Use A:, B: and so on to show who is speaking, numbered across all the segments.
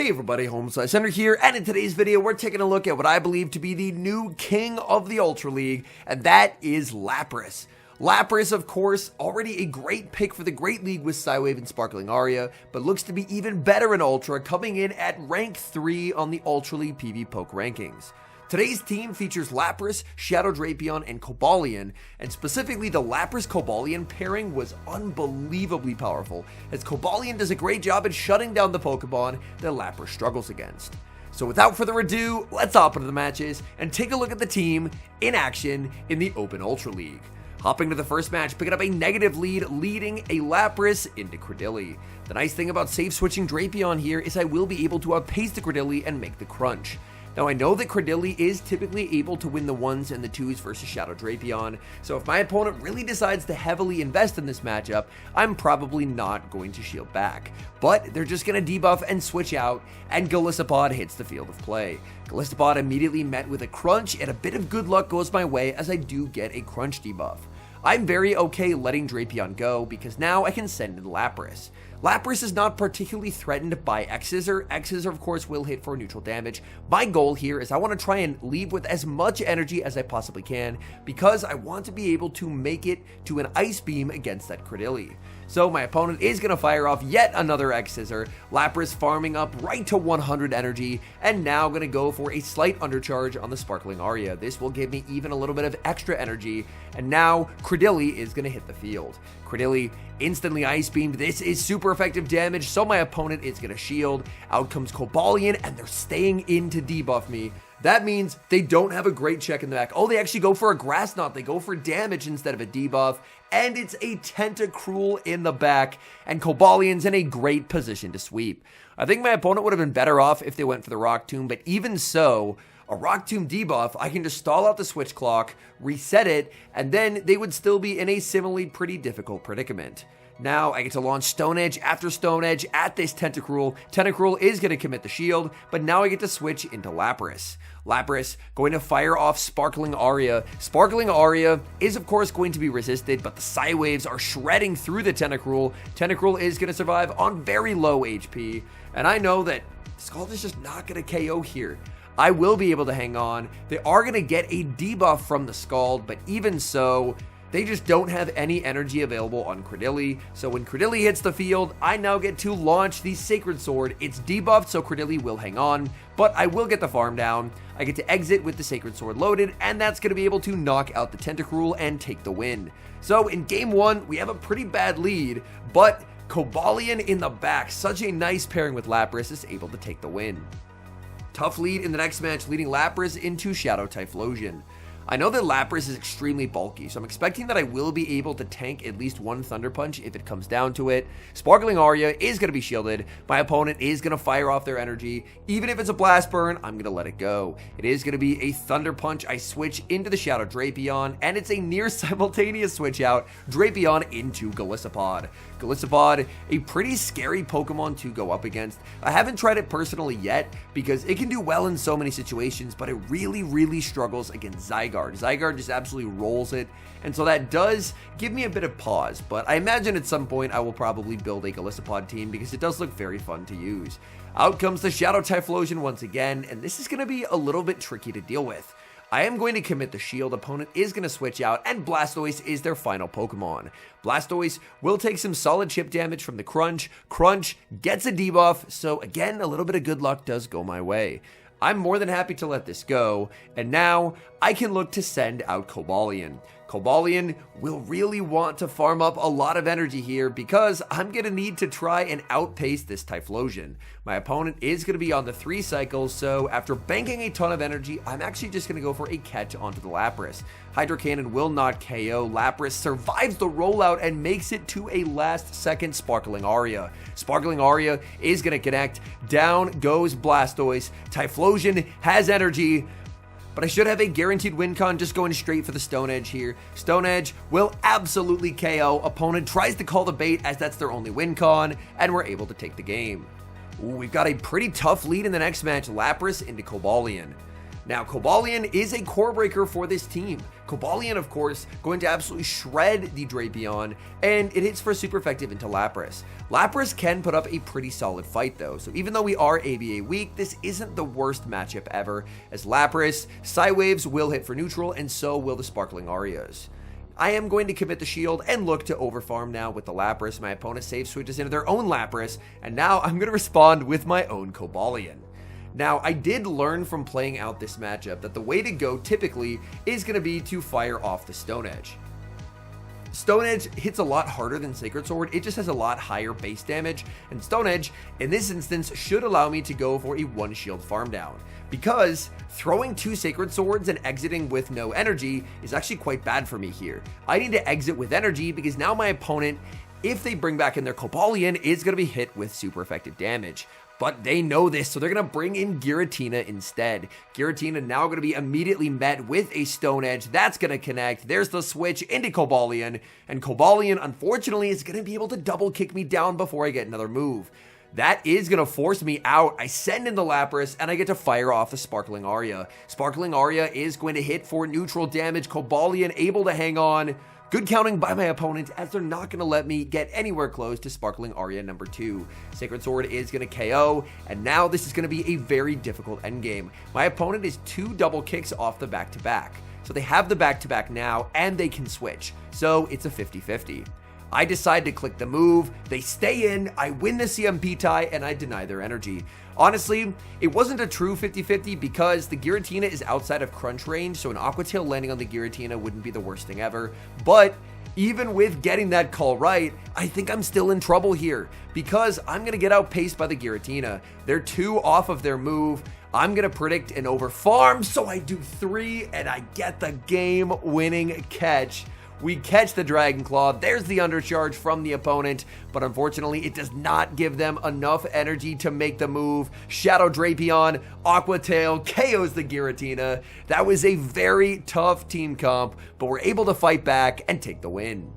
A: Hey everybody, HomeSliceHenry here, and in today's video we're taking a look at what I believe to be the new king of the Ultra League, and that is Lapras. Lapras, of course, already a great pick for the Great League with Psywave and Sparkling Aria, but looks to be even better in Ultra, coming in at rank 3 on the Ultra League PV Poke rankings. Today's team features Lapras, Shadow Drapion, and Cobalion, and specifically the Lapras-Cobalion pairing was unbelievably powerful, as Cobalion does a great job at shutting down the Pokemon that Lapras struggles against. So without further ado, let's hop into the matches and take a look at the team in action in the Open Ultra League. Hopping to the first match, picking up a negative lead, leading a Lapras into Credilli. The nice thing about safe switching Drapion here is I will be able to outpace the Credilli and make the crunch. Now I know that Credilli is typically able to win the 1s and the 2s versus Shadow Drapion, so if my opponent really decides to heavily invest in this matchup, I'm probably not going to shield back. But they're just going to debuff and switch out, and Golisopod hits the field of play. Golisopod immediately met with a crunch, and a bit of good luck goes my way as I do get a crunch debuff. I'm very okay letting Drapion go because now I can send in Lapras. Lapras is not particularly threatened by X-Scissor. X-Scissor, of course, will hit for neutral damage. My goal here is I want to try and leave with as much energy as I possibly can because I want to be able to make it to an Ice Beam against that Credilli. So my opponent is going to fire off yet another X-Scissor, Lapras farming up right to 100 energy, and now going to go for a slight undercharge on the Sparkling Aria. This will give me even a little bit of extra energy, and now Credilli is going to hit the field. Credilli instantly Ice Beamed. This is super effective damage, so my opponent is going to shield. Out comes Cobalion, and they're staying in to debuff me. That means they don't have a great check in the back. Oh, they actually go for a Grass Knot. They go for damage instead of a debuff. And it's a Tentacruel in the back. And Cobalion's in a great position to sweep. I think my opponent would have been better off if they went for the Rock Tomb. But even so, a Rock Tomb debuff, I can just stall out the switch clock, reset it, and then they would still be in a similarly pretty difficult predicament. Now I get to launch Stone Edge after Stone Edge at this Tentacruel. Tentacruel is going to commit the shield, but now I get to switch into Lapras. Lapras going to fire off Sparkling Aria. Sparkling Aria is of course going to be resisted, but the Psywaves are shredding through the Tentacruel. Tentacruel is going to survive on very low HP, and I know that Scald is just not going to KO here. I will be able to hang on. They are going to get a debuff from the Scald, but even so, they just don't have any energy available on Credilli. So when Credilli hits the field, I now get to launch the Sacred Sword. It's debuffed, so Credilli will hang on, but I will get the farm down. I get to exit with the Sacred Sword loaded, and that's going to be able to knock out the Tentacruel and take the win. So in game 1, we have a pretty bad lead, but Cobalion in the back, such a nice pairing with Lapras, is able to take the win. Tough lead in the next match, leading Lapras into Shadow Typhlosion. I know that Lapras is extremely bulky, so I'm expecting that I will be able to tank at least one Thunder Punch if it comes down to it. Sparkling Aria is going to be shielded. My opponent is going to fire off their energy. Even if it's a Blast Burn, I'm going to let it go. It is going to be a Thunder Punch. I switch into the Shadow Drapion, and it's a near simultaneous switch out. Drapion into Golisopod. Golisopod, a pretty scary Pokemon to go up against. I haven't tried it personally yet because it can do well in so many situations, but it really struggles against Zygarde. Zygarde just absolutely rolls it, and so that does give me a bit of pause, but I imagine at some point I will probably build a Golisopod team because it does look very fun to use. Out comes the Shadow Typhlosion once again, and this is going to be a little bit tricky to deal with. I am going to commit the shield, opponent is going to switch out, and Blastoise is their final Pokemon. Blastoise will take some solid chip damage from the Crunch. Crunch gets a debuff, so again, a little bit of good luck does go my way. I'm more than happy to let this go, and now I can look to send out Cobalion. Cobalion will really want to farm up a lot of energy here because I'm going to need to try and outpace this Typhlosion. My opponent is going to be on the 3 cycles, so after banking a ton of energy, I'm actually just going to go for a catch onto the Lapras. Hydro Cannon will not KO. Lapras survives the rollout and makes it to a last-second Sparkling Aria. Sparkling Aria is going to connect. Down goes Blastoise. Typhlosion has energy, but I should have a guaranteed win con just going straight for the Stone Edge here. Stone Edge will absolutely KO. Opponent tries to call the bait as that's their only win con, and we're able to take the game. Ooh, we've got a pretty tough lead in the next match. Lapras into Cobalion. Now, Cobalion is a core breaker for this team. Cobalion, of course, going to absolutely shred the Drapion, and it hits for super effective into Lapras. Lapras can put up a pretty solid fight though, so even though we are ABA weak, this isn't the worst matchup ever, as Lapras, Psywaves will hit for neutral, and so will the Sparkling Arias. I am going to commit the shield and look to overfarm now with the Lapras. My opponent safe switches into their own Lapras, and now I'm going to respond with my own Cobalion. Now, I did learn from playing out this matchup that the way to go typically is going to be to fire off the Stone Edge. Stone Edge hits a lot harder than Sacred Sword, it just has a lot higher base damage, and Stone Edge, in this instance, should allow me to go for a 1 shield farm down. Because throwing 2 Sacred Swords and exiting with no energy is actually quite bad for me here. I need to exit with energy because now my opponent, if they bring back in their Cobalion, is going to be hit with super effective damage. But they know this, so they're going to bring in Giratina instead. Giratina now going to be immediately met with a Stone Edge. That's going to connect. There's the switch into Cobalion. And Cobalion, unfortunately, is going to be able to double kick me down before I get another move. That is going to force me out. I send in the Lapras, and I get to fire off the Sparkling Aria. Sparkling Aria is going to hit for neutral damage. Cobalion able to hang on. Good counting by my opponent, as they're not going to let me get anywhere close to Sparkling Aria number 2. Sacred Sword is going to KO, and now this is going to be a very difficult endgame. My opponent is 2 double kicks off the back-to-back. So they have the back-to-back now, and they can switch. So it's a 50-50. I decide to click the move, they stay in, I win the CMP tie, and I deny their energy. Honestly, it wasn't a true 50-50 because the Giratina is outside of crunch range, so an Aqua Tail landing on the Giratina wouldn't be the worst thing ever. But even with getting that call right, I think I'm still in trouble here because I'm going to get outpaced by the Giratina. They're 2 off of their move. I'm going to predict an overfarm, so I do 3, and I get the game-winning catch. We catch the Dragon Claw, there's the undercharge from the opponent, but unfortunately it does not give them enough energy to make the move. Shadow Drapion, Aqua Tail, KOs the Giratina. That was a very tough team comp, but we're able to fight back and take the win.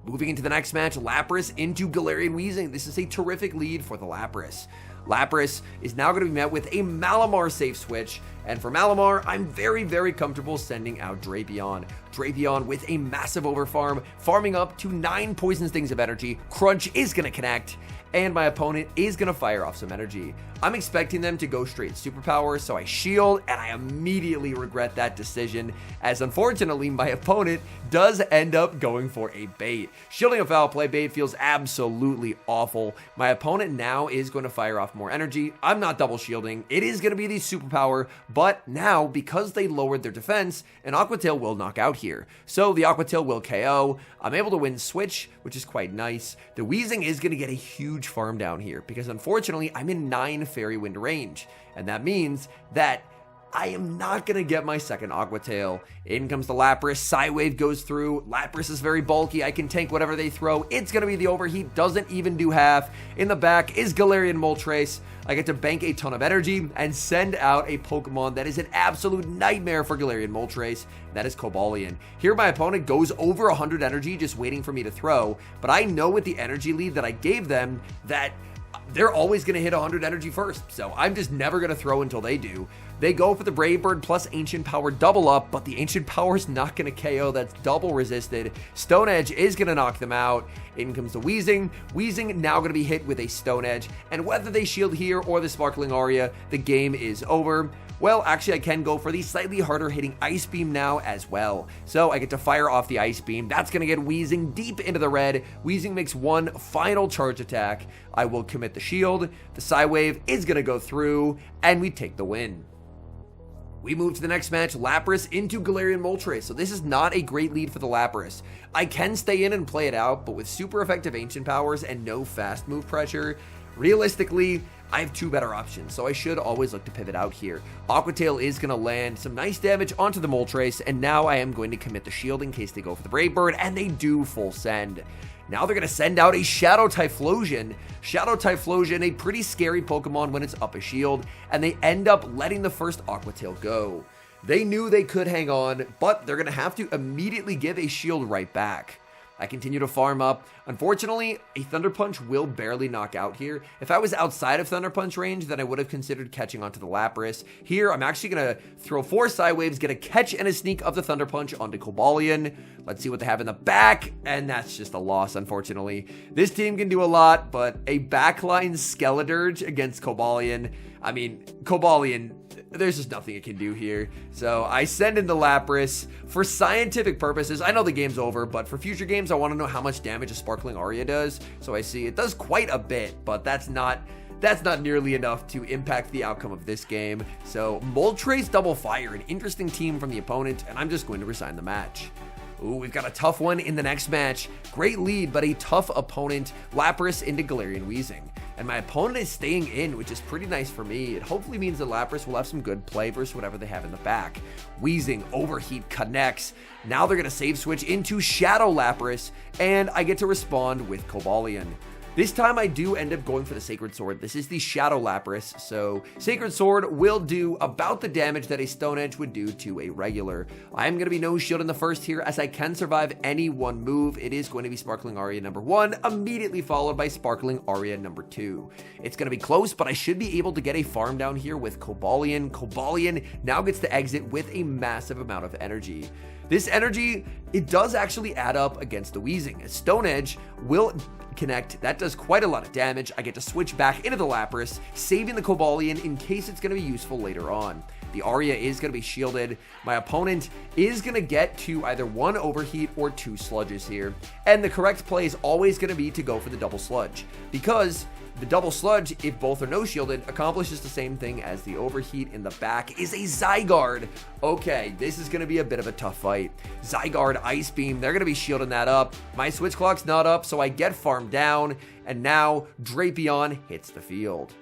A: Moving into the next match, Lapras into Galarian Weezing. This is a terrific lead for the Lapras. Lapras is now going to be met with a Malamar safe switch, and for Malamar, I'm very, very comfortable sending out Drapion. Drapion with a massive overfarm, farming up to 9 Poison Stings of energy. Crunch is going to connect, and my opponent is going to fire off some energy. I'm expecting them to go straight superpower, so I shield, and I immediately regret that decision, as unfortunately my opponent does end up going for a bait. Shielding a foul play bait feels absolutely awful. My opponent now is going to fire off more energy. I'm not double shielding. It is going to be the superpower, but now, because they lowered their defense, an Aqua Tail will knock out here. So the Aqua Tail will KO. I'm able to win switch, which is quite nice. The Weezing is going to get a huge farm down here, because unfortunately, I'm in 9 Fairy Wind range, and that means that I am not going to get my second Aqua Tail. In comes the Lapras. Psywave goes through. Lapras is very bulky. I can tank whatever they throw. It's going to be the overheat. Doesn't even do half. In the back is Galarian Moltres. I get to bank a ton of energy and send out a Pokemon that is an absolute nightmare for Galarian Moltres. That is Cobalion. Here my opponent goes over 100 energy just waiting for me to throw, but I know with the energy lead that I gave them that they're always going to hit 100 energy first, so I'm just never going to throw until they do. They go for the Brave Bird plus Ancient Power double up, but the Ancient Power is not going to KO. That's double resisted. Stone Edge is going to knock them out. In comes the Weezing. Weezing now going to be hit with a Stone Edge, and whether they shield here or the Sparkling Aria, the game is over. Well, actually, I can go for the slightly harder hitting Ice Beam now as well. So I get to fire off the Ice Beam. That's going to get Weezing deep into the red. Weezing makes one final charge attack. I will commit the shield. The Psywave is going to go through, and we take the win. We move to the next match, Lapras into Galarian Moltres. So this is not a great lead for the Lapras. I can stay in and play it out, but with super effective Ancient Powers and no fast move pressure, realistically, I have 2 better options, so I should always look to pivot out here. Aqua Tail is going to land some nice damage onto the Moltres, and now I am going to commit the shield in case they go for the Brave Bird, and they do full send. Now they're going to send out a Shadow Typhlosion. Shadow Typhlosion, a pretty scary Pokemon when it's up a shield, and they end up letting the first Aqua Tail go. They knew they could hang on, but they're going to have to immediately give a shield right back. I continue to farm up. Unfortunately, a Thunder Punch will barely knock out here. If I was outside of Thunder Punch range, then I would have considered catching onto the Lapras. Here, I'm actually going to throw 4 Psy-Waves, get a catch and a sneak of the Thunder Punch onto Cobalion. Let's see what they have in the back, and that's just a loss, unfortunately. This team can do a lot, but a backline Skeledirge against Cobalion. I mean, Cobalion, there's just nothing it can do here. So I send in the Lapras for scientific purposes. I know the game's over, but for future games, I want to know how much damage a Sparkling Aria does. So I see it does quite a bit, but that's not nearly enough to impact the outcome of this game. So Moltres Double Fire, an interesting team from the opponent, and I'm just going to resign the match. Ooh, we've got a tough one in the next match. Great lead, but a tough opponent. Lapras into Galarian Weezing. And my opponent is staying in, which is pretty nice for me. It hopefully means that Lapras will have some good play versus whatever they have in the back. Weezing, Overheat, connects. Now they're going to save switch into Shadow Lapras, and I get to respond with Cobalion. This time I do end up going for the Sacred Sword. This is the Shadow Lapras, so Sacred Sword will do about the damage that a Stone Edge would do to a regular. I am going to be no shield in the first here, as I can survive any one move. It is going to be Sparkling Aria number 1, immediately followed by Sparkling Aria number 2. It's going to be close, but I should be able to get a farm down here with Cobalion. Cobalion now gets to exit with a massive amount of energy. This energy, it does actually add up against the Weezing. A Stone Edge will connect. That does quite a lot of damage. I get to switch back into the Lapras, saving the Cobalion in case it's going to be useful later on. The Aria is going to be shielded. My opponent is going to get to either 1 Overheat or 2 Sludges here. And the correct play is always going to be to go for the double Sludge, because the double Sludge, if both are no shielded, accomplishes the same thing as the Overheat in the back is a Zygarde. Okay, this is going to be a bit of a tough fight. Zygarde, Ice Beam, they're going to be shielding that up. My switch clock's not up, so I get farmed down, and now Drapion hits the field.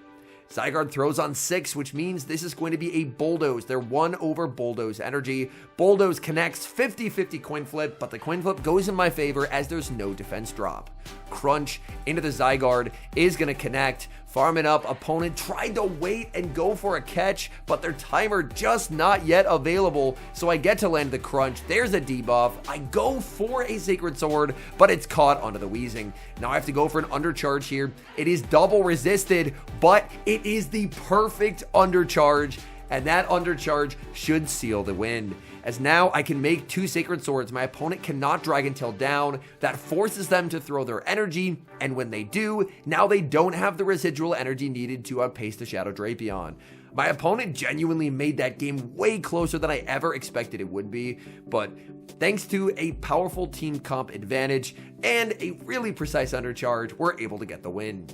A: Zygarde throws on 6, which means this is going to be a Bulldoze. They're 1 over Bulldoze energy. Bulldoze connects, 50-50 coin flip, but the coin flip goes in my favor as there's no defense drop. Crunch into the Zygarde is going to connect. Farming up, opponent tried to wait and go for a catch, but their timer just not yet available, so I get to land the Crunch. There's a debuff. I go for a Sacred Sword, but it's caught onto the Weezing. Now I have to go for an undercharge here. It is double resisted, but it is the perfect undercharge, and that undercharge should seal the win. As now I can make 2 Sacred Swords. My opponent cannot Dragon Tail down. That forces them to throw their energy, and when they do, now they don't have the residual energy needed to outpace the Shadow Drapion. My opponent genuinely made that game way closer than I ever expected it would be, but thanks to a powerful team comp advantage and a really precise undercharge, we're able to get the win.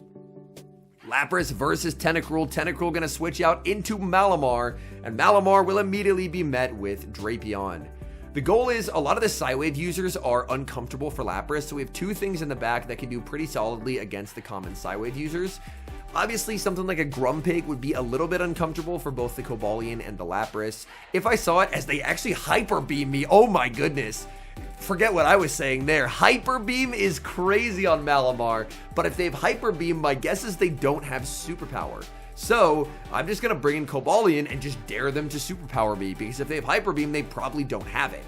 A: Lapras versus Tentacruel. Tentacruel going to switch out into Malamar, and Malamar will immediately be met with Drapion. The goal is a lot of the Psy-Wave users are uncomfortable for Lapras, so we have 2 things in the back that can do pretty solidly against the common Psy-Wave users. Obviously, something like a Grumpig would be a little bit uncomfortable for both the Cobalion and the Lapras. If I saw it as they actually Hyper Beam me, oh my goodness. Forget what I was saying there. Hyper Beam is crazy on Malamar, but if they have Hyper Beam, my guess is they don't have Superpower. So I'm just going to bring in Cobalion and just dare them to Superpower me, because if they have Hyper Beam, they probably don't have it.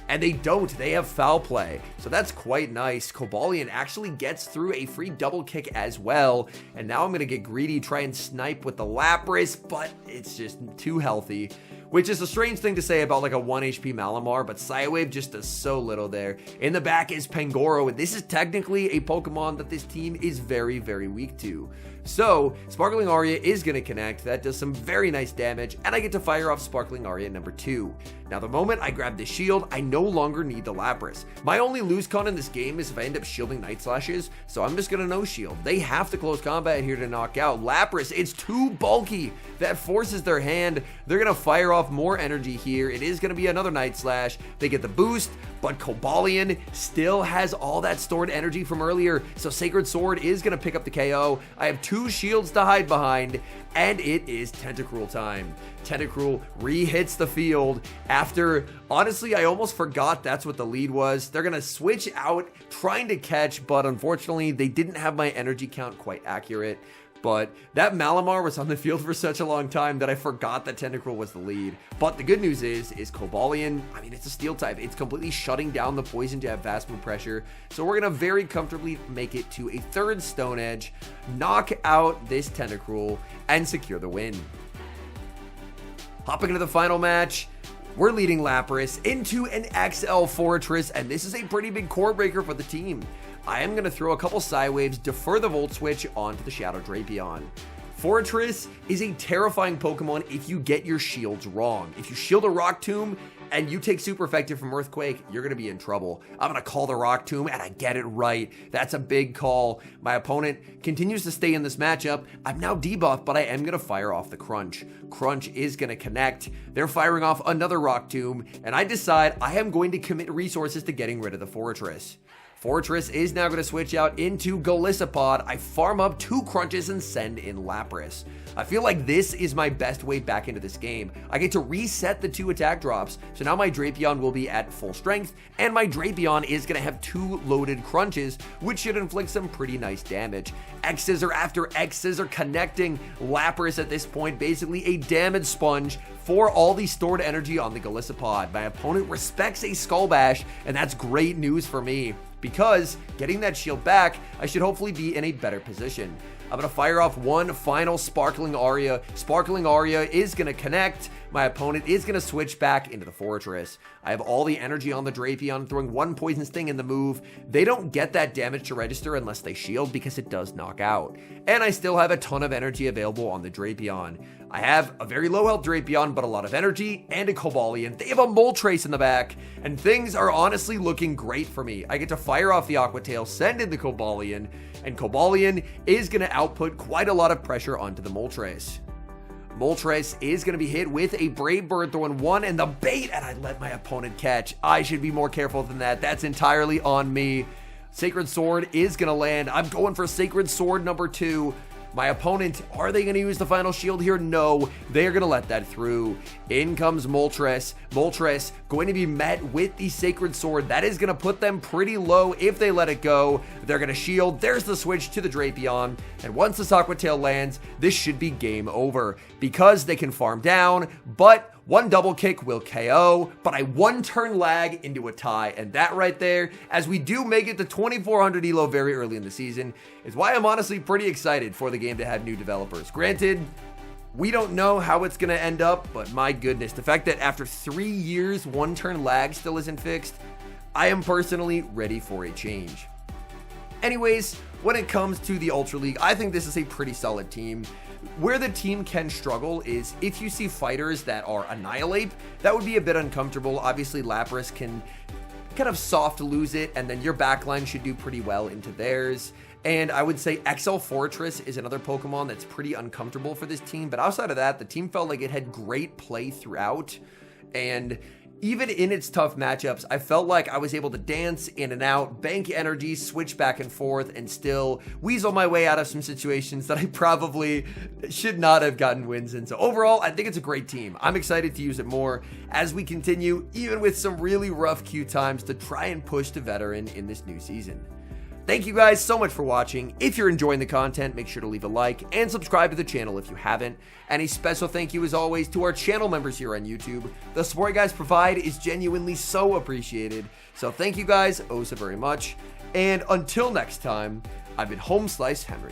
A: And they don't. They have Foul Play. So that's quite nice. Cobalion actually gets through a free double kick as well. And now I'm going to get greedy, try and snipe with the Lapras, but it's just too healthy. Which is a strange thing to say about like a 1 HP Malamar, but Psy-Wave just does so little there. In the back is Pangoro, and this is technically a Pokemon that this team is very, very weak to. So, Sparkling Aria is going to connect. That does some very nice damage, and I get to fire off Sparkling Aria number 2. Now, the moment I grab the shield, I no longer need the Lapras. My only lose con in this game is if I end up shielding Night Slashes, so I'm just going to no shield. They have to close combat here to knock out. Lapras, it's too bulky. That forces their hand. They're going to fire off more energy here. It is going to be another Night Slash. They get the boost, but Cobalion still has all that stored energy from earlier, so Sacred Sword is going to pick up the KO. I have 2 shields to hide behind, and it is Tentacruel time. Tentacruel re-hits the field after, honestly, I almost forgot that's what the lead was. They're going to switch out, trying to catch, but unfortunately, they didn't have my energy count quite accurate. but that Malamar was on the field for such a long time that I forgot that Tentacruel was the lead. But the good news is Cobalion, I mean, it's a steel type. It's completely shutting down the poison to have fast move pressure. So we're going to very comfortably make it to a third Stone Edge, knock out this Tentacruel, and secure the win. Hopping into the final match, we're leading Lapras into an XL Fortress, and this is a pretty big core breaker for the team. I am going to throw a couple Psywaves, defer the Volt Switch onto the Shadow Drapion. Fortress is a terrifying Pokemon if you get your shields wrong. If you shield a Rock Tomb and you take super effective from Earthquake, you're going to be in trouble. I'm going to call the Rock Tomb and I get it right. That's a big call. My opponent continues to stay in this matchup. I'm now debuffed, but I am going to fire off the Crunch. Crunch is going to connect. They're firing off another Rock Tomb, and I decide I am going to commit resources to getting rid of the Fortress. Fortress is now going to switch out into Golisopod. I farm up 2 Crunches and send in Lapras. I feel like this is my best way back into this game. I get to reset the 2 attack drops, so now my Drapion will be at full strength, and my Drapion is going to have 2 loaded Crunches, which should inflict some pretty nice damage. X-Scissor after X-Scissor connecting Lapras at this point, basically a damage sponge for all the stored energy on the Golisopod. My opponent respects a Skull Bash, and that's great news for me, because getting that shield back, I should hopefully be in a better position. I'm going to fire off one final Sparkling Aria. Sparkling Aria is going to connect. My opponent is going to switch back into the Fortress. I have all the energy on the Drapion, throwing 1 Poison Sting in the move. They don't get that damage to register unless they shield because it does knock out. And I still have a ton of energy available on the Drapion. I have a very low health Drapion, but a lot of energy and a Cobalion. They have a Moltres in the back, and things are honestly looking great for me. I get to fire off the Aqua Tail, send in the Cobalion, and Cobalion is going to output quite a lot of pressure onto the Moltres. Moltres is going to be hit with a Brave Bird throwing 1 and the bait, and I let my opponent catch. I should be more careful than that. That's entirely on me. Sacred Sword is going to land. I'm going for Sacred Sword number 2. My opponent, are they going to use the final shield here? No, they are going to let that through. In comes Moltres. Moltres going to be met with the Sacred Sword. That is going to put them pretty low if they let it go. They're going to shield. There's the switch to the Drapion. And once the Aqua Tail lands, this should be game over because they can farm down, but one double kick will KO, but I 1 turn lag into a tie, and that right there, as we do make it to 2400 ELO very early in the season, is why I'm honestly pretty excited for the game to have new developers. Granted, we don't know how it's going to end up, but my goodness, the fact that after 3 years, 1 turn lag still isn't fixed, I am personally ready for a change. Anyways, when it comes to the Ultra League, I think this is a pretty solid team. Where the team can struggle is if you see fighters that are Annihilate, that would be a bit uncomfortable. Obviously, Lapras can kind of soft lose it, and then your backline should do pretty well into theirs. And I would say XL Fortress is another Pokemon that's pretty uncomfortable for this team. But outside of that, the team felt like it had great play throughout. And even in its tough matchups, I felt like I was able to dance in and out, bank energy, switch back and forth, and still weasel my way out of some situations that I probably should not have gotten wins in. So overall, I think it's a great team. I'm excited to use it more as we continue, even with some really rough queue times, to try and push to veteran in this new season. Thank you guys so much for watching. If you're enjoying the content, make sure to leave a like and subscribe to the channel if you haven't. And a special thank you as always to our channel members here on YouTube. The support you guys provide is genuinely so appreciated. So thank you guys oh so very much. And until next time, I've been HomeSliceHenry.